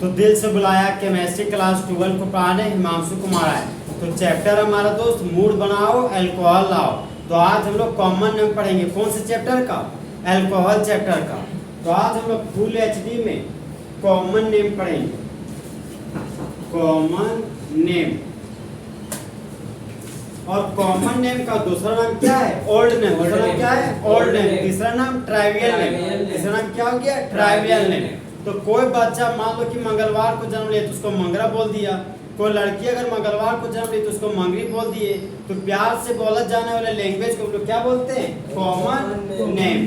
तो दिल से बुलाया केमिस्ट्री क्लास 12 को पढ़ाने हिमांशु कुमार है। तो चैप्टर हमारा दोस्त मूड बनाओ अल्कोहल लाओ। तो आज हम लोग कॉमन नेम पढ़ेंगे। कौन से चैप्टर का? अल्कोहल चैप्टर का। तो आज हम लोग फुल एचडी में कॉमन नेम पढ़ेंगे। कॉमन नेम, और कॉमन नेम का दूसरा नाम क्या है? Old name. दूसरा नाम क्या है? Old name. तीसरा नाम ट्राइवियल नेम। तीसरा नाम क्या हो गया? Trivial name. तो कोई बच्चा मान लो कि मंगलवार को जन्म लिया तो उसको मंगरा बोल दिया। कोई लड़की अगर मंगलवार को जन्म ली तो उसको मंगरी बोल दिए। तो प्यार से बोला जाने वाले लैंग्वेज को हम लोग क्या बोलते हैं? Common name.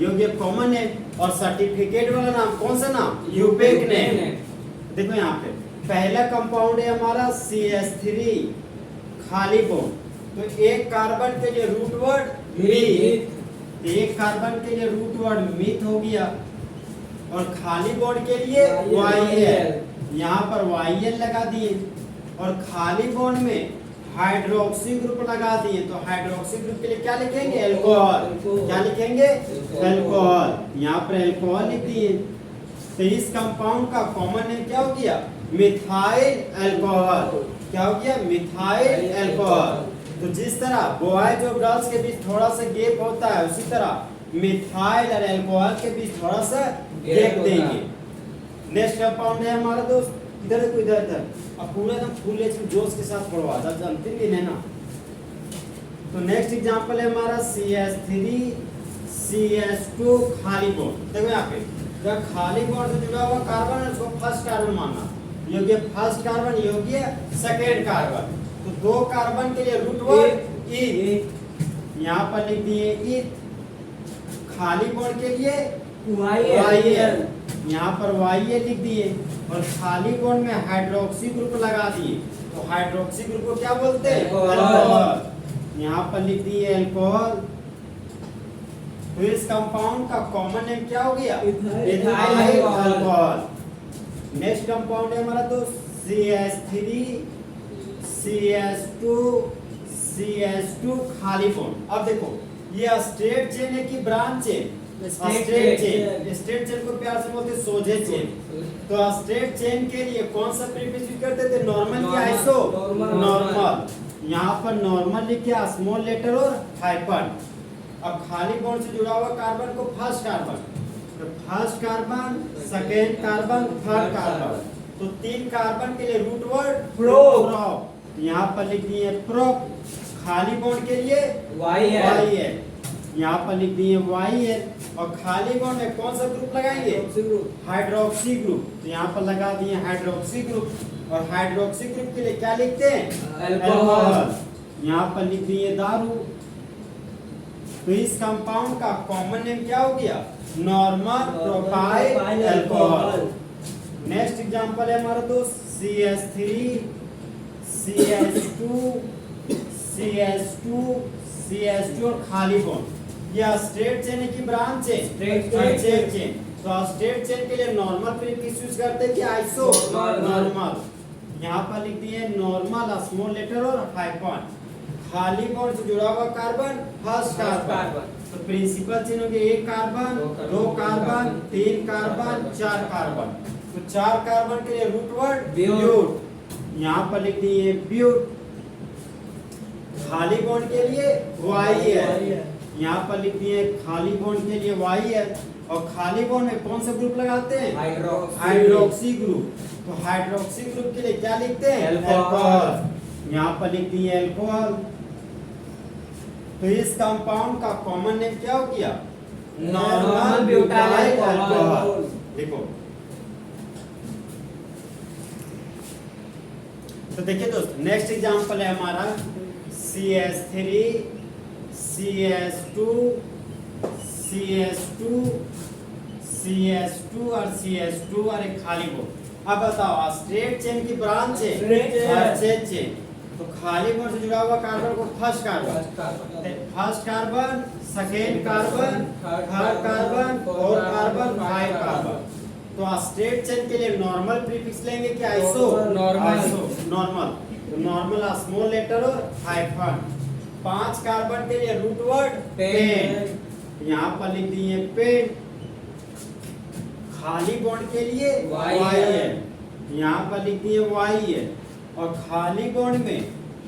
योग्य कॉमन नेम। और सर्टिफिकेट वाला नाम कौन सा नाम? यूपेक नेम। देखो यहाँ पे पहला कंपाउंड है हमारा CH3 खाली बॉन्ड। तो एक कार्बन के लिए रूट वर्ड मीथ। एक कार्बन के लिए रूट वर्ड मीथ हो गया। और खाली बॉन्ड के लिए YL। यहाँ पर YL लगा दिए। और खाली बॉन्ड में हाइड्रोक्सी ग्रुप लगा दिए। तो हाइड्रोक्सी ग्रुप के लिए क्या लिखेंगे? अल्कोहल। क्या लिखेंगे? अल्कोहल। यहाँ पर अल्कोहल लिख दिए। तो इस कंपाउंड का कॉमन नेम क्या हो गया? Methyl alcohol. क्या हो गया? Methyl alcohol. तो जिस तरह बॉयज और गर्ल्स के बीच थोड़ा सा गैप होता है, उसी तरह मिथाइल और अल्कोहल के बीच थोड़ा सा गैप देंगे। नेक्स्ट कंपाउंड है हमारा दोस्त, इधर देखो, इधर अब पूरा एकदम फुल एच जोश के साथ पढ़वा, जानते भी नहीं ना। तो नेक्स्ट एग्जांपल है हमारा CH3 CH2 खाली बॉन्ड। देखो यहाँ पे जब खाली बॉन्ड से जुड़ा हुआ कार्बन है उसको फर्स्ट कार्बन मानना। योग्य फर्स्ट कार्बन, योग्य सेकेंड कार्बन। तो दो कार्बन के लिए रूट वर्ड ईथ। यहाँ पर लिख दिए ईथ। खाली बॉन्ड के लिए YL। यहाँ पर YL लिख दिए। और खाली बॉन्ड में हाइड्रोक्सी ग्रुप लगा दिए। तो हाइड्रोक्सी ग्रुप को क्या बोलते हैं? अल्कोहल। यहाँ पर लिख दिए अल्कोहल। तो इस कंपाउंड का कॉमन नेम क्या हो गया? Ethyl alcohol. नेक्स्ट कंपाउंड है हमारा दोस्त CH3 CH2 CH2 खाली बॉन्ड। अब देखो ये स्ट्रेट चेन है कि branch chain? Straight chain. Straight chain को प्यार से बोलते हैं सोझे चेन। तो स्ट्रेट चेन के लिए कौन सा प्रीफिक्स यूज करते थे? नॉर्मल या आइसो? नॉर्मल। यहाँ पर नॉर्मल लिखे स्मॉल लेटर और हाइफन। अब खाली बॉन्ड से जुड़ा हुआ कार्बन को फर्स्ट कार्बन। तो first carbon, second carbon, third carbon. तो तीन कार्बन के लिए रूट वर्ड प्रोप। यहाँ पर लिख दिए प्रोप। खाली बॉन्ड के लिए YL। यहाँ पर लिख दिए YL। और खाली बॉन्ड में कौन सा ग्रुप लगाएंगे? Hydroxy group. तो यहाँ पर लगा दिए हाइड्रोक्सी ग्रुप। और हाइड्रोक्सी ग्रुप के लिए क्या लिखते हैं? अल्कोहल। यहाँ पर लिख दिए दारू। तो इस कंपाउंड का कॉमन नेम क्या हो गया? Normal propyl alcohol. Next example है हमारा दोस्त CH3 CH2 CH2 CH2 और खाली बॉन्ड। यह स्ट्रेट चेन है कि ब्रांच चेन? Straight chain. तो स्ट्रेट चेन के लिए नॉर्मल प्रीफिक्स यूज करते हैं कि आइसो? नॉर्मल। यहाँ पर लिख दिए नॉर्मल स्मॉल लेटर और हाइफन। खाली बॉन्ड से जुड़ा हुआ कार्बन फर्स्ट कार्बन। तो प्रिंसिपल चेन हो गया एक कार्बन, दो कार्बन, तीन कार्बन, चार कार्बन। तो चार कार्बन के लिए रूट वर्ड ब्यूट। यहाँ पर लिख दिए ब्यूट। खाली बॉन्ड के लिए YL। यहाँ पर लिख दिए खाली बॉन्ड के लिए YL। और खाली बॉन्ड में कौन सा ग्रुप लगाते हैं? Hydroxy group. तो हाइड्रोक्सी ग्रुप के लिए क्या लिखते हैं? अल्कोहल। यहाँ पर लिख दिए अल्कोहल। तो इस कंपाउंड का कॉमन नेम क्या हो गया? Normal butyl alcohol. देखो तो देखिए दोस्त, नेक्स्ट एग्जांपल है हमारा CH3 CH2 CH2 CH2 और CH2 और एक खाली बॉन्ड। अब बताओ स्ट्रेट चेन की ब्रांच है? Straight chain. तो खाली बॉन्ड से जुड़ा हुआ कार्बन को first carbon, second carbon, third carbon, fourth carbon, five carbon. तो स्ट्रेट चेन के लिए नॉर्मल प्रीफिक्स लेंगे कि iso? Normal. Normal small letter और हाइफन। 5 कार्बन के लिए रूट वर्ड पेन। यहाँ पर लिख दिए पेन। खाली बॉन्ड के लिए YN, यहाँ पर लिख दिए YN, और खाली बॉन्ड में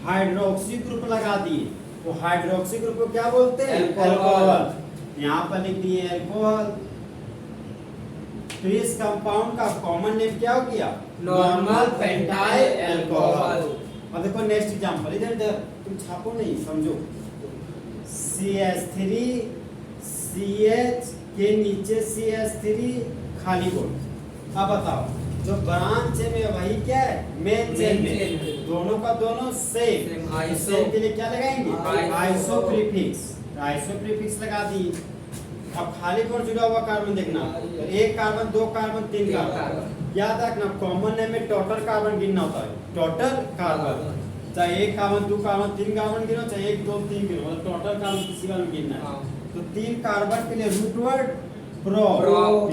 हाइड्रोक्सी ग्रुप लगा दिए, तो हाइड्रोक्सी ग्रुप को क्या बोलते हैं? अल्कोहल। यहाँ पर लिख दिए अल्कोहल। तो इस कंपाउंड का कॉमन नेम क्या हो गया? Normal pentyl alcohol. अब देखो नेक्स्ट एग्जांपल, इधर इधर तुम छापो नहीं, समझो। CH3 CH के नीचे CH3 खाली बॉन्ड। अब बताओ, जो ब्रांच है में वही क्या है? मेन चेन में, दोनों का दोनों सेम। सेम के लिए क्या लगाएंगे? Iso prefix. आइसो प्रीफिक्स लगा दी। अब खाली बॉन्ड जुड़ा हुआ कार्बन देखना, तो एक कार्बन, दो कार्बन, तीन कार्बन। याद रखना, कॉमन नेम में टोटल कार्बन गिनना होता है। टोटल कार्बन, चाहे एक कार्बन, दो कार्बन, तीन कार्बन गिनो, चाहे एक, दो, तीन गिनो, मतलब टोटल कार्बन किसी का भी गिनना है। तो तीन कार्बन के लिए रूट वर्ड प्रो,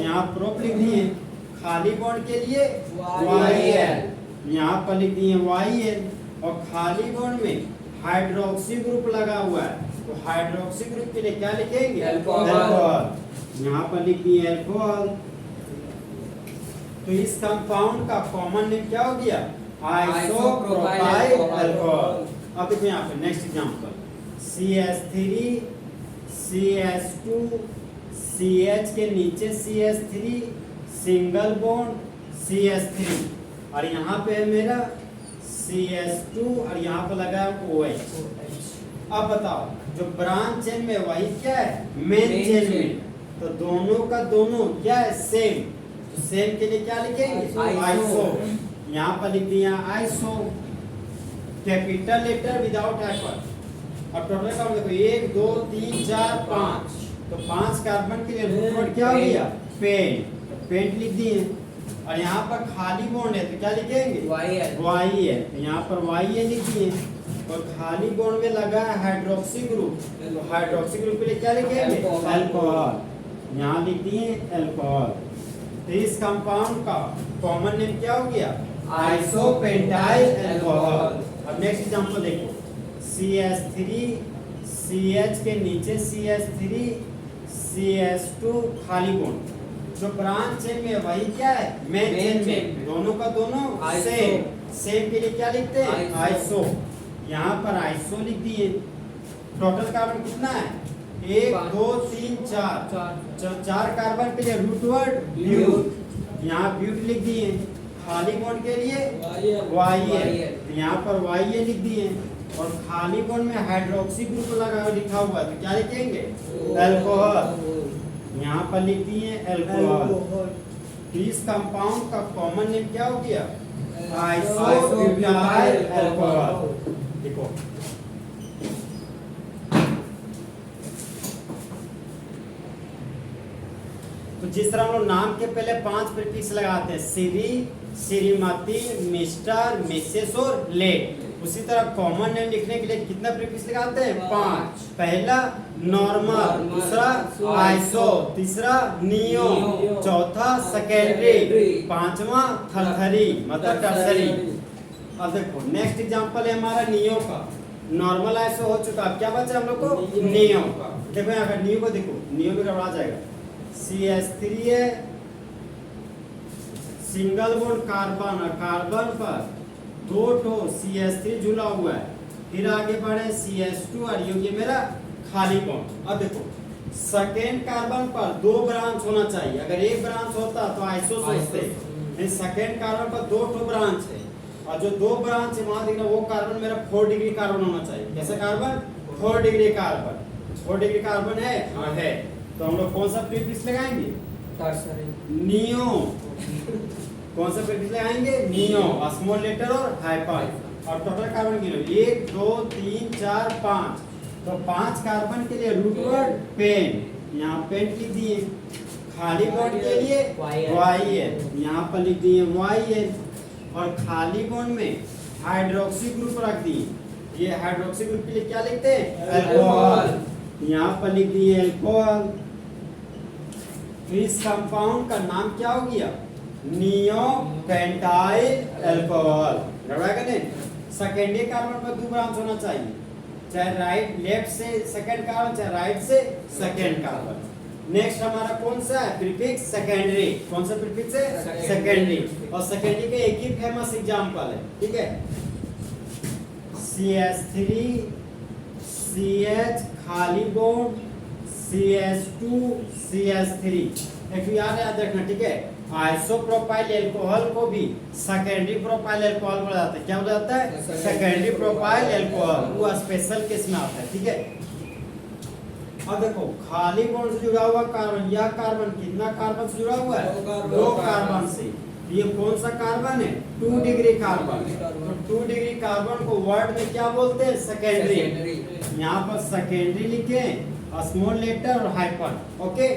यहाँ प्रोप लिख दिए। खाली बॉन्ड के लिए YN, यहाँ पर लिख दिए YN, और खाली बॉन्ड में हाइड्रोक्सी ग्रुप लगा हुआ है, तो हाइड्रोक्सी ग्रुप के लिए क्या लिखेंगे? अल्कोहल। यहाँ पर लिख दिए अल्कोहल। तो इस कंपाउंड का कॉमन नेम क्या हो गया? Isopropyl alcohol. अब देखो यहाँ पे next example, CH3 CH2 CH के नीचे CH3 सिंगल बॉन्ड CH3, और यहाँ पे है मेरा CH2, और यहाँ पे लगा है OH। अब बताओ, जो ब्रांच चेन में वही क्या है? मेन चेन में, तो दोनों का दोनों क्या है? सेम। तो सेम के लिए क्या लिखेंगे? आइसो। यहाँ पर लिख दिया iso, capital letter without effort. अब टोटल काउंट देखो, 1 2 3 4 5, तो 5 कार्बन के लिए रूट वर्ड क्या हो गया? पेंट। पेंट लिख दिए, और यहाँ पर खाली बॉन्ड है तो क्या लिखेंगे? YN। तो यहाँ पर YN लिख दिए, और खाली बॉन्ड में लगा है हाइड्रोक्सी ग्रुप, तो हाइड्रोक्सी ग्रुप के लिए क्या लिखेंगे? अल्कोहल। यहाँ लिख दिए अल्कोहल। तो इस कंपाउंड का कॉमन नेम क्या हो गया? Isopentyl alcohol. अब नेक्स्ट एग्जांपल देखो, CH3 CH के नीचे CH3 CH2 खाली बॉन्ड, जो ब्रांच चेन में वही क्या है? मेन चेन में, दोनों का दोनों सेम। सेम के लिए क्या लिखते हैं? आइसो। यहाँ पर आइसो लिख दिए। टोटल कार्बन कितना है? 1 2 3 4, 4 कार्बन के लिए रूट वर्ड ब्यूट। यहाँ ब्यूट लिख दिए। खाली बॉन्ड के लिए YN, यहाँ पर YN लिख दिए, और खाली बॉन्ड में हाइड्रोक्सी ग्रुप लगा हुआ लिखा हुआ है, तो क्या लिखेंगे? अल्कोहल। यहाँ पर लिख दिए अल्कोहल। इस कंपाउंड का कॉमन नेम क्या हो गया? Isobutyl alcohol. देखो, तो जिस तरह हम लोग नाम के पहले 5 प्रीफिक्स लगाते हैं, श्री, श्रीमती, मिस्टर, मिसेस और लेट, उसी तरह कॉमन नेम लिखने के लिए कितना प्रीफिक्स लगाते हैं? 5। पहला नॉर्मल, दूसरा आइसो, तीसरा नियो, चौथा सेकेंडरी, पांचवा थर्सरी मतलब टर्सरी। अब देखो नेक्स्ट एग्जांपल है हमारा नियो का। नॉर्मल आइसो हो चुका, अब क्या बचा हम लोग को? नियो। देखो यहाँ पर नियो को देखो, नियो में गड़बड़ा जाएगा। CH3 है, सिंगल बॉन्ड कार्बन, और कार्बन पर 2 ठो CH3 जुड़ा हुआ है। फिर आगे बढ़े CH2, और ये मेरा खाली बॉन्ड। अब देखो, सेकेंड कार्बन पर 2 ब्रांच होना चाहिए। अगर एक ब्रांच होता तो आइसो सोचते। सेकेंड कार्बन पर 2 ठो ब्रांच है, और जो 2 ब्रांच है वहां देखना, वो कार्बन मेरा 4 डिग्री कार्बन होना चाहिए। कैसा carbon? 4 degree carbon. 4 degree carbon है? हाँ है। तो हम लोग कौन सा प्रीफिक्स लगाएंगे? नियो। कौन सा प्रीफिक्स लगाएंगे? नियो, स्मॉल लेटर और हाइपर। और टोटल कार्बन गिनो, 1 2 3 4 5, तो 5 कार्बन के लिए रूट वर्ड पेन, यहाँ पेन लिख दिए। खाली बॉन्ड के लिए YN, यहाँ पर लिख दिए YN, और खाली बॉन्ड में हाइड्रोक्सी ग्रुप रख दिए। ये हाइड्रोक्सी ग्रुप के लिए क्या लिखते हैं? अल्कोहल, यहाँ पर लिख दिए अल्कोहल। तो इस कंपाउंड का नाम क्या हो गया? Neopentyl alcohol. सेकेंडरी कार्बन पर 2 ब्रांच होना चाहिए, चाहे राइट लेफ्ट से सेकंड कार्बन, चाहे राइट से सेकंड कार्बन। नेक्स्ट हमारा कौन सा है प्रीफिक्स सेकेंडरी। कौन सा प्रीफिक्स है सेकेंडरी। और सेकेंडरी का एक ही फेमस एग्जांपल है, ठीक है, CH3 CH खाली बॉन्ड CH2 CH3। एक याद रखना, ठीक है, आइसोप्रोपाइल अल्कोहल को भी सेकेंडरी प्रोपाइल अल्कोहल बोला जाता है। क्या बोला जाता है सेकेंडरी प्रोपाइल अल्कोहल, वो स्पेशल केस में आता है, ठीक है। अब देखो खाली बॉन्ड से जुड़ा हुआ कार्बन, यह कार्बन कितना कार्बन से जुड़ा हुआ है 2 कार्बन से। ये कौन सा कार्बन है 2 डिग्री कार्बन। तो 2 डिग्री कार्बन को वर्ड में क्या बोलते हैं सेकेंडरी। यहाँ पर सेकेंडरी लिखे स्मॉल लेटर और हाइफन, ओके।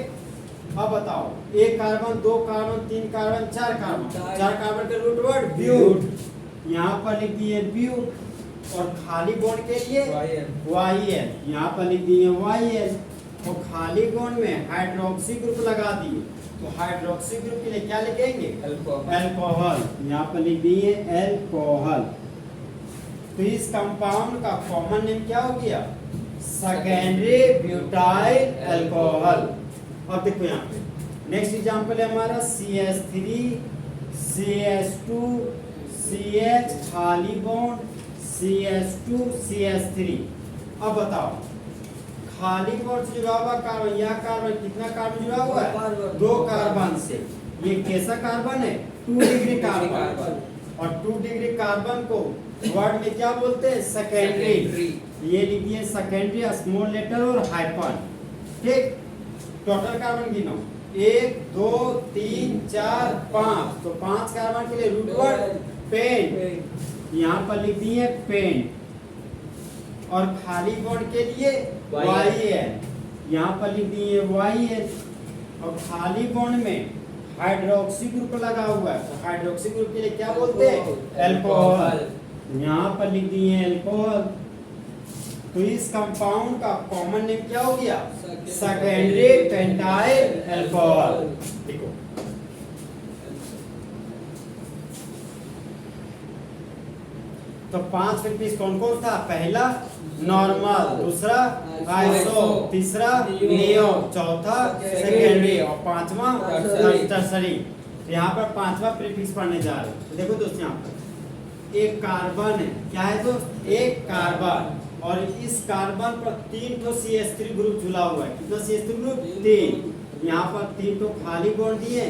अब बताओ एक carbon 2 carbon 3 carbon 4 carbon, 4 carbon के रूट वर्ड ब्यूट। यहाँ पर लिख दिए ब्यूट। और खाली बॉन्ड के लिए YN, यहाँ पर लिख दिए YN। तो खाली बॉन्ड में हाइड्रोक्सी ग्रुप लगा दिए, तो हाइड्रोक्सी ग्रुप के लिए क्या लिखेंगे अल्कोहल। यहाँ पर लिख दिए अल्कोहल। तो इस कंपाउंड का कॉमन नेम क्या हो गया सेकेंडरी ब्यूटाइल अल्कोहल। अब देखो यहाँ पे नेक्स्ट एग्जांपल है हमारा CH3 CH2 CH खाली बॉन्ड CH2 CH3। अब बताओ खाली बॉन्ड से जुड़ा हुआ कार्बन, यह कार्बन कितना कार्बन जुड़ा हुआ है 2 कार्बन से। ये कैसा कार्बन है 2 डिग्री कार्बन। और 2 डिग्री कार्बन को वर्ड में क्या बोलते हैं सेकेंडरी। ये लिखिए सेकेंडरी स्मॉल लेटर और हाइफन, ठीक। टोटल कार्बन गिनो 1 2 3 4 5। तो 5 कार्बन के लिए रूट वर्ड पेन, यहाँ पर लिख दिए पेन। और खाली बॉन्ड के लिए YN, यहाँ पर लिख दिए YN। और खाली बॉन्ड में हाइड्रोक्सी ग्रुप लगा हुआ है, तो हाइड्रोक्सी ग्रुप के लिए क्या बोलते हैं अल्कोहल, यहाँ पर लिख दिए अल्कोहल। तो इस कंपाउंड का कॉमन नेम क्या हो गया सेकेंडरी पेंटाइल अल्कोहल। देखो तो 5 प्रीफिक्स कौन कौन था, पहला नॉर्मल, दूसरा आइसो, तीसरा नियो, चौथा सेकेंडरी और पांचवा टर्सरी। यहाँ पर 5वां प्रीफिक्स पढ़ने जा रहे हैं। देखो दोस्त यहाँ पर एक कार्बन है, क्या है दोस्त एक कार्बन। और इस कार्बन पर 3 तो CH3 ग्रुप जुड़ा हुआ है। कितना CH3 ग्रुप 3। यहाँ पर 3 तो खाली बॉन्ड दिए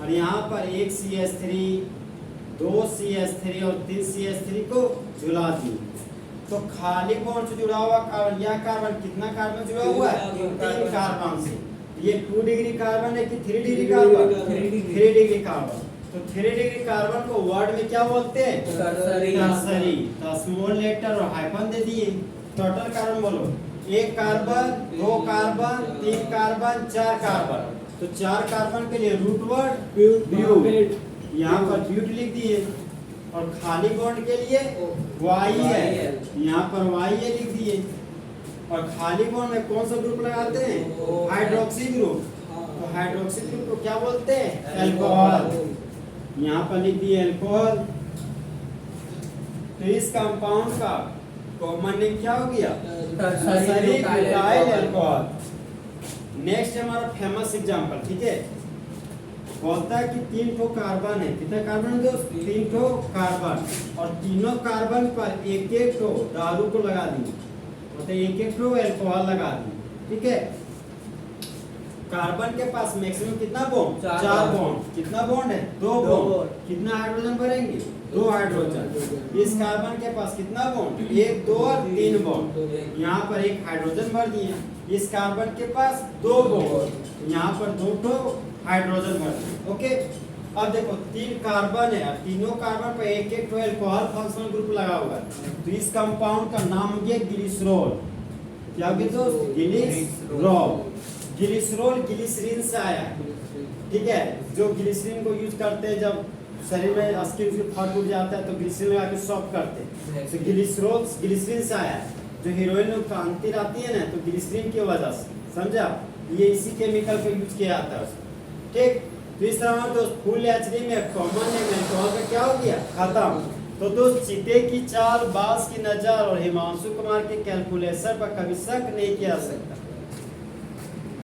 और यहाँ पर एक CH3 2 CH3 और 3 CH3 को जुड़ा दिए। तो खाली बॉन्ड से जुड़ा हुआ कार्बन, यह कार्बन कितना कार्बन जुड़ा हुआ है 3 कार्बन से। ये 2 डिग्री कार्बन है कि 3 डिग्री कार्बन 3 डिग्री कार्बन। तो 3 डिग्री कार्बन को वर्ड में क्या बोलते हैं टर्सरी। तो स्मॉल लेटर और हाइफन दे दिए। टोटल कार्बन बोलो 1 कार्बन 2 कार्बन 3 कार्बन 4 कार्बन। तो 4 कार्बन के लिए रूट वर्ड ब्यूट, यहाँ पर ब्यूट लिख दिए। और खाली बॉन्ड के लिए YN, यहाँ पर YN लिख दिए। और खाली बॉन्ड में कौन सा ग्रुप लगाते हैं हाइड्रोक्सी ग्रुप। तो हाइड्रोक्सी ग्रुप को क्या बोलते हैं अल्कोहल, यहाँ पर लिख दिए अल्कोहल। तो इस कंपाउंड का कॉमन नेम क्या हो गया टर्सरी ब्यूटाइल अल्कोहल। नेक्स्ट हमारा फेमस एग्जांपल, ठीक है, बोलता है कि 3 ठो कार्बन है। कितना कार्बन है दोस्त 3 ठो कार्बन। और तीनों कार्बन पर एक एक ठो दारू को लगा दी, मतलब एक एक ठो अल्कोहल लगा दी, ठीक है। कार्बन के पास मैक्सिमम कितना बॉन्ड 4 बॉन्ड। कितना बॉन्ड है 2 बॉन्ड। कितना हाइड्रोजन भरेंगे 2 हाइड्रोजन। इस कार्बन के पास कितना बॉन्ड 1 2 और 3 बॉन्ड। यहाँ पर एक हाइड्रोजन भर दिए। इस कार्बन के पास 2 बॉन्ड, यहाँ पर 2 ठो हाइड्रोजन भर दिए, ओके। अब देखो 3 कार्बन है, तीनों कार्बन पर एक एक अल्कोहल फंक्शनल ग्रुप लगा हुआ है। तो इस कंपाउंड का नाम हो गया ग्लिसरॉल। क्या हो गया दोस्त ग्लिसरॉल। ग्लिसरॉल ग्लिसरीन से आया, ठीक है। जो ग्लिसरीन को यूज करते हैं जब शरीर में स्किन से फट उठ जाता है तो ग्लिसरीन लगा के सॉफ्ट करते हैं। तो ग्लिसरॉल ग्लिसरीन से आया। जो हीरोइन लोग क्रांति आती है ना तो ग्लिसरीन की वजह से, समझा, ये इसी केमिकल को यूज किया जाता है, ठीक। तो इस तरह दोस्त फुल एचडी में कॉमन नेम अल्कोहल का क्या हो गया खत्म। तो दोस्त चीते की चाल, बाज की नजर और हिमांशु कुमार के कैलकुलेशन पर कभी शक नहीं किया जा सकता।